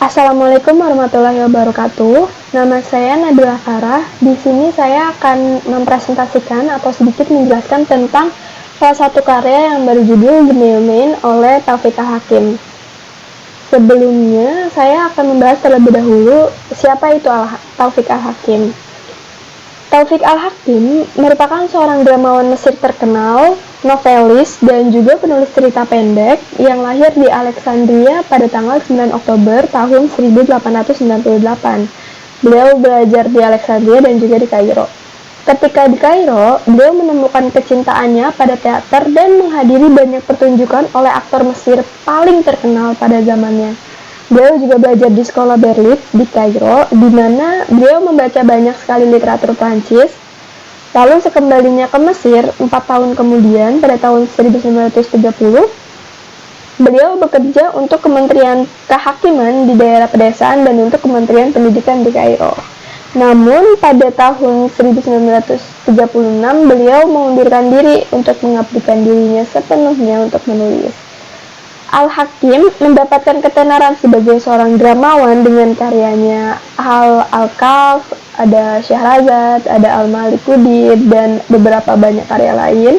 Assalamualaikum warahmatullahi wabarakatuh. Nama saya Nabila Farah. Di sini saya akan mempresentasikan atau sedikit menjelaskan tentang salah satu karya yang berjudul The Mailman oleh Taufiq Al-Hakim. Sebelumnya, saya akan membahas terlebih dahulu siapa itu Taufiq Al-Hakim. Taufiq Al-Hakim merupakan seorang dramawan Mesir terkenal, novelis, dan juga penulis cerita pendek yang lahir di Alexandria pada tanggal 9 Oktober tahun 1898. Beliau belajar di Alexandria dan juga di Kairo. Ketika di Kairo, beliau menemukan kecintaannya pada teater dan menghadiri banyak pertunjukan oleh aktor Mesir paling terkenal pada zamannya. Beliau juga belajar di sekolah Berlitz di Kairo, di mana beliau membaca banyak sekali literatur Prancis. Lalu sekembalinya ke Mesir, 4 tahun kemudian, pada tahun 1930, beliau bekerja untuk Kementerian Kehakiman di daerah pedesaan dan untuk Kementerian Pendidikan di Kairo. Namun, pada tahun 1936, beliau mengundurkan diri untuk mengabdikan dirinya sepenuhnya untuk menulis. Al-Hakim mendapatkan ketenaran sebagai seorang dramawan dengan karyanya Al-Kaf, ada Syahrazad, ada Al-Malik Qudir, dan beberapa banyak karya lain.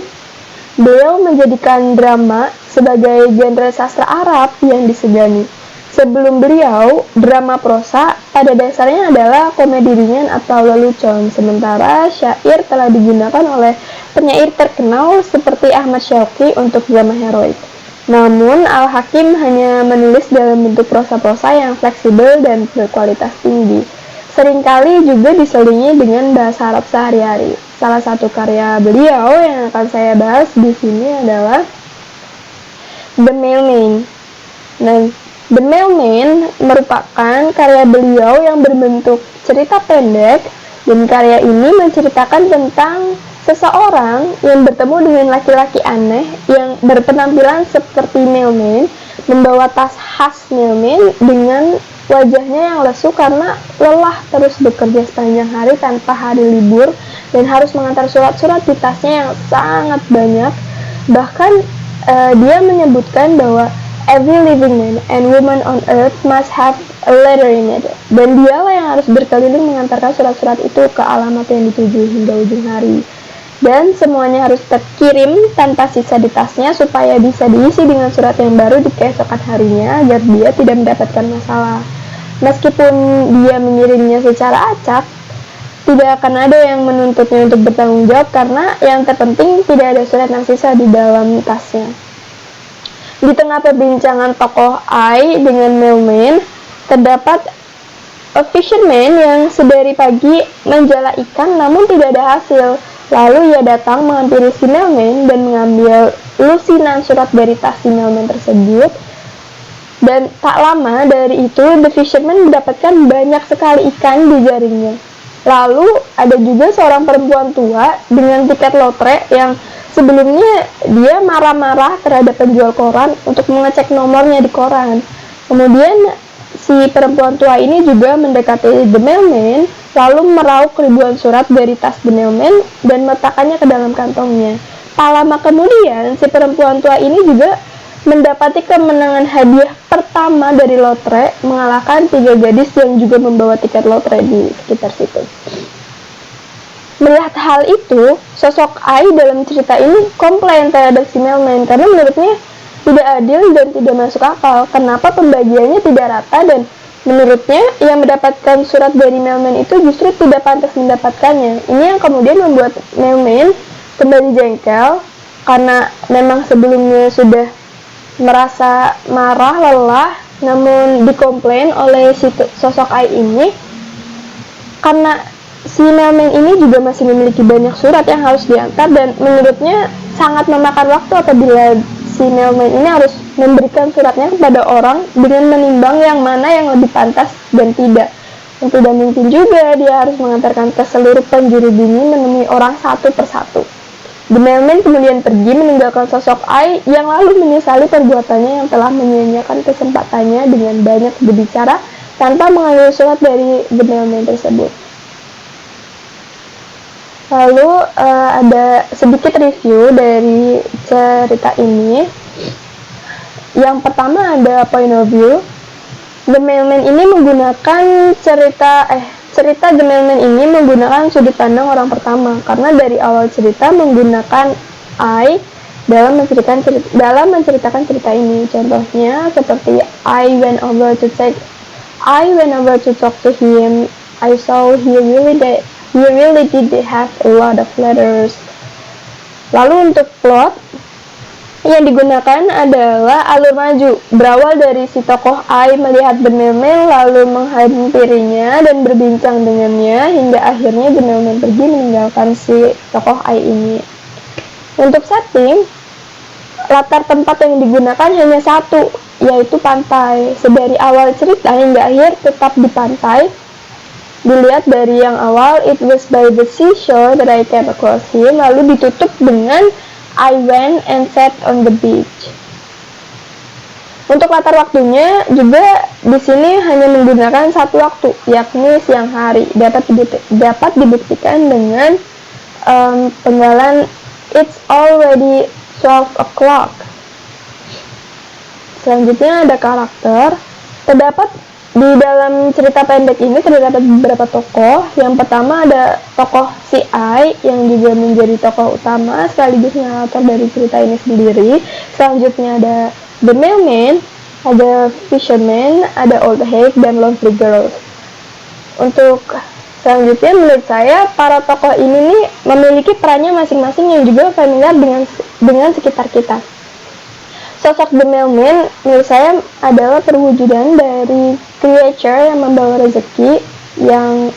Beliau menjadikan drama sebagai genre sastra Arab yang disegani. Sebelum beliau, drama prosa pada dasarnya adalah komedi ringan atau lelucon, sementara syair telah digunakan oleh penyair terkenal seperti Ahmad Syauqi untuk drama heroik. Namun, Al-Hakim hanya menulis dalam bentuk prosa-prosa yang fleksibel dan berkualitas tinggi. Seringkali juga diselingi dengan bahasa Arab sehari-hari. Salah satu karya beliau yang akan saya bahas di sini adalah The Mailman. Nah, The Mailman merupakan karya beliau yang berbentuk cerita pendek, dan karya ini menceritakan tentang seseorang yang bertemu dengan laki-laki aneh yang berpenampilan seperti mailman, membawa tas khas mailman dengan wajahnya yang lesu karena lelah terus bekerja sepanjang hari tanpa hari libur dan harus mengantar surat-surat di tasnya yang sangat banyak. Bahkan dia menyebutkan bahwa every living man and woman on earth must have a letter in it, dan dialah yang harus berkeliling mengantarkan surat-surat itu ke alamat yang dituju hingga ujung hari. Dan semuanya harus terkirim tanpa sisa di tasnya supaya bisa diisi dengan surat yang baru di keesokan harinya agar dia tidak mendapatkan masalah. Meskipun dia mengirimnya secara acak, tidak akan ada yang menuntutnya untuk bertanggung jawab karena yang terpenting tidak ada surat yang sisa di dalam tasnya. Di tengah perbincangan tokoh Ai dengan mailman, terdapat a fisherman yang sedari pagi menjala ikan namun tidak ada hasil. Lalu ia datang menghampiri si mailman dan mengambil lusinan surat dari tas si mailman tersebut. Dan tak lama dari itu, the fisherman mendapatkan banyak sekali ikan di jaringnya. Lalu ada juga seorang perempuan tua dengan tiket lotre yang sebelumnya dia marah-marah terhadap penjual koran untuk mengecek nomornya di koran. Kemudian si perempuan tua ini juga mendekati the mailman, lalu meraup ribuan surat dari tas the mailman dan meletakkannya ke dalam kantongnya. Tak lama kemudian, si perempuan tua ini juga mendapati kemenangan hadiah pertama dari lotre, mengalahkan 3 gadis yang juga membawa tiket lotre di sekitar situ. Melihat hal itu, sosok Ai dalam cerita ini komplain terhadap si mailman karena menurutnya tidak adil dan tidak masuk akal. Kenapa pembagiannya tidak rata, dan menurutnya yang mendapatkan surat dari mailman itu justru tidak pantas mendapatkannya. Ini yang kemudian membuat mailman kembali jengkel karena memang sebelumnya sudah merasa marah, lelah, namun dikomplain oleh si sosok Ai ini karena si mailman ini juga masih memiliki banyak surat yang harus diantar, dan menurutnya sangat memakan waktu apabila si mailman ini harus memberikan suratnya kepada orang dengan menimbang yang mana yang lebih pantas dan tidak. Dan tidak mungkin juga dia harus mengantarkan ke seluruh penjuru bumi menemui orang satu persatu. The mailman kemudian pergi meninggalkan sosok Ai yang lalu menyesali perbuatannya yang telah menyia-nyiakan kesempatannya dengan banyak berbicara tanpa mengambil surat dari the mailman tersebut. Lalu ada sedikit review dari cerita ini. Yang pertama ada point of view. The Mailman ini menggunakan cerita The Mailman ini menggunakan sudut pandang orang pertama, karena dari awal cerita menggunakan I dalam menceritakan cerita ini. Contohnya seperti I went over to talk to him. I saw he really did have a lot of letters. Lalu untuk plot yang digunakan adalah alur maju, berawal dari si tokoh I melihat The Mailman lalu menghampirinya dan berbincang dengannya hingga akhirnya The Mailman pergi meninggalkan si tokoh I ini. Untuk setting, latar tempat yang digunakan hanya satu, yaitu pantai. Sedari awal cerita hingga akhir tetap di pantai. Dilihat dari yang awal, it was by the seashore that I came across him, lalu ditutup dengan I went and sat on the beach. Untuk latar waktunya juga di sini hanya menggunakan satu waktu, yakni siang hari. Dapat dibuktikan dengan penggalan it's already 12 o'clock. Selanjutnya ada karakter. Di dalam cerita pendek ini terdapat beberapa tokoh. Yang pertama ada tokoh si I yang juga menjadi tokoh utama sekaligus narator dari cerita ini sendiri. Selanjutnya ada The Mailman, ada Fisherman, ada Old Hag, dan Lovely Girls. Untuk selanjutnya menurut saya para tokoh ini nih memiliki perannya masing-masing yang juga familiar dengan sekitar kita. Sosok The Mailman menurut saya adalah perwujudan dari creature yang membawa rezeki, yang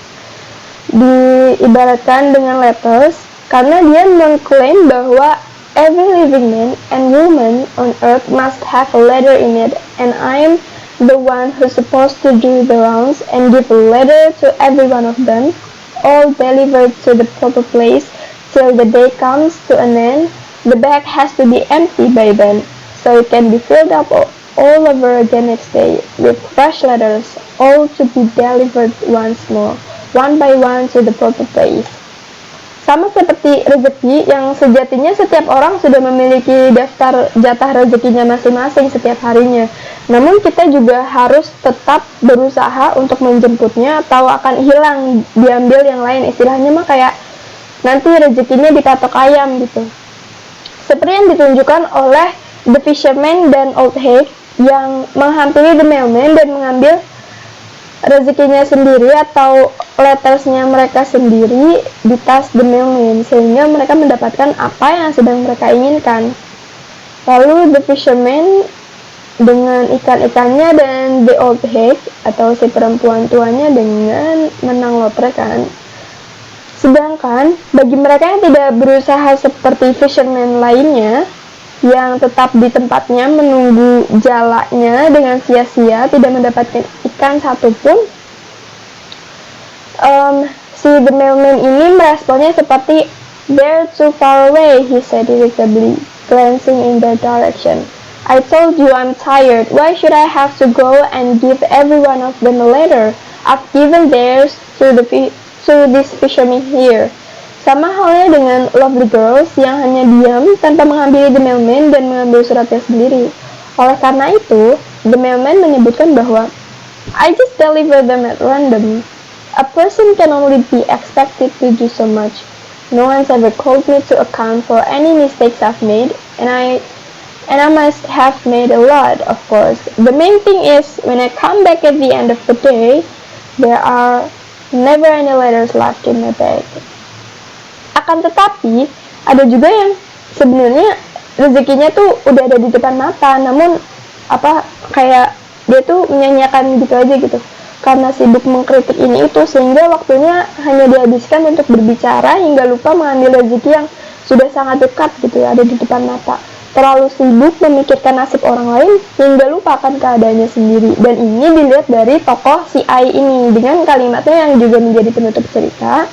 diibaratkan dengan letters, karena dia mengklaim bahwa every living man and woman on earth must have a letter in it, and I'm the one who's supposed to do the rounds and give a letter to every one of them, all delivered to the proper place till the day comes to an end. The bag has to be empty by then, so it can be filled up all over again next day with fresh letters, all to be delivered once more, one by one to the proper place. Sama seperti rezeki yang sejatinya setiap orang sudah memiliki daftar jatah rezekinya masing-masing setiap harinya. Namun kita juga harus tetap berusaha untuk menjemputnya atau akan hilang diambil yang lain. Istilahnya mah kayak nanti rezekinya dipatok ayam gitu. Seperti yang ditunjukkan oleh The Fisherman dan Old Hag yang menghampiri The Mailman dan mengambil rezekinya sendiri atau lettersnya mereka sendiri di tas The Mailman, sehingga mereka mendapatkan apa yang sedang mereka inginkan. Lalu The Fisherman dengan ikan-ikannya dan The Old Hag atau si perempuan tuanya dengan menang lotre kan. Sedangkan bagi mereka yang tidak berusaha seperti fisherman lainnya yang tetap di tempatnya menunggu jalanya dengan sia-sia tidak mendapatkan ikan satupun, si The Mailman ini meresponnya seperti "They're too far away," he said irritably, glancing in their direction. "I told you I'm tired. Why should I have to go and give every one of them a letter? I've given theirs to this fisherman here." Sama halnya dengan Lovely Girls yang hanya diam tanpa menghampiri The Mailman dan mengambil suratnya sendiri. Oleh karena itu, The Mailman menyebutkan bahwa "I just deliver them at random. A person can only be expected to do so much. No one's ever called me to account for any mistakes I've made, and I must have made a lot, of course. The main thing is, when I come back at the end of the day, there are never any letters left in my bag." Akan tetapi, ada juga yang sebenarnya rezekinya tuh udah ada di depan mata, namun kayak dia tuh menyanyiakan gitu aja gitu. Karena sibuk mengkritik ini itu, sehingga waktunya hanya dihabiskan untuk berbicara hingga lupa mengambil rezeki yang sudah sangat dekat gitu ya, ada di depan mata. Terlalu sibuk memikirkan nasib orang lain hingga lupakan keadaannya sendiri. Dan ini dilihat dari tokoh si I ini dengan kalimatnya yang juga menjadi penutup cerita.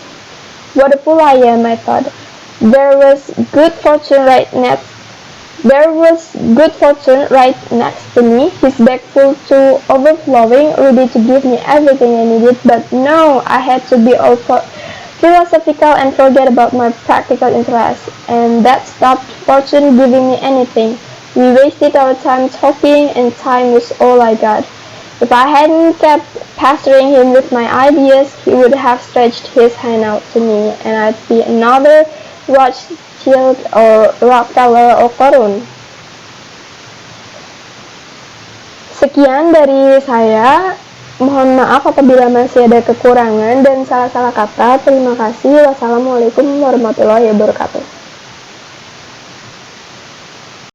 "What a fool I am," I thought. There was good fortune right next to me, his bag full to overflowing, ready to give me everything I needed, but no, I had to be all philosophical and forget about my practical interests, and that stopped fortune giving me anything. We wasted our time talking, and time was all I got. If I hadn't kept pestering him with my ideas, he would have stretched his hand out to me, and I'd be another Rothschild or Rockefeller or Korun. Sekian dari saya. Mohon maaf apabila masih ada kekurangan dan salah-salah kata. Terima kasih. Wassalamualaikum warahmatullahi wabarakatuh.